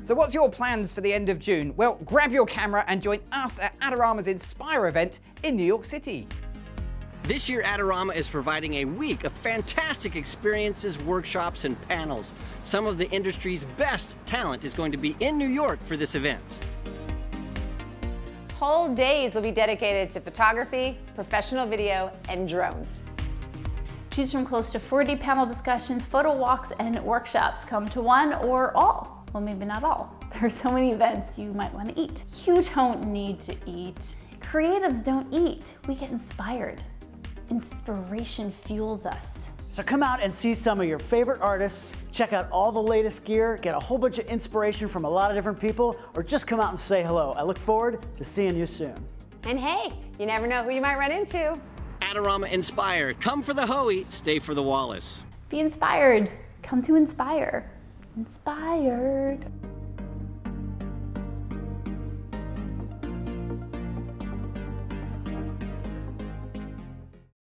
So what's your plans for the end of June? Well, grab your camera and join us at Adorama's Inspire event in New York City. This year, Adorama is providing a week of fantastic experiences, workshops, and panels. Some of the industry's best talent is going to be in New York for this event. Whole days will be dedicated to photography, professional video, and drones. Choose from close to 40 panel discussions, photo walks, and workshops. Come to one or all. Well, maybe not all. There are so many events you might want to eat. You don't need to eat. Creatives don't eat. We get inspired. Inspiration fuels us. So come out and see some of your favorite artists, check out all the latest gear, get a whole bunch of inspiration from a lot of different people, or just come out and say hello. I look forward to seeing you soon. And hey, you never know who you might run into. Adorama Inspire. Come for the Hoey, stay for the Wallace. Be inspired. Come to Inspire. Inspired.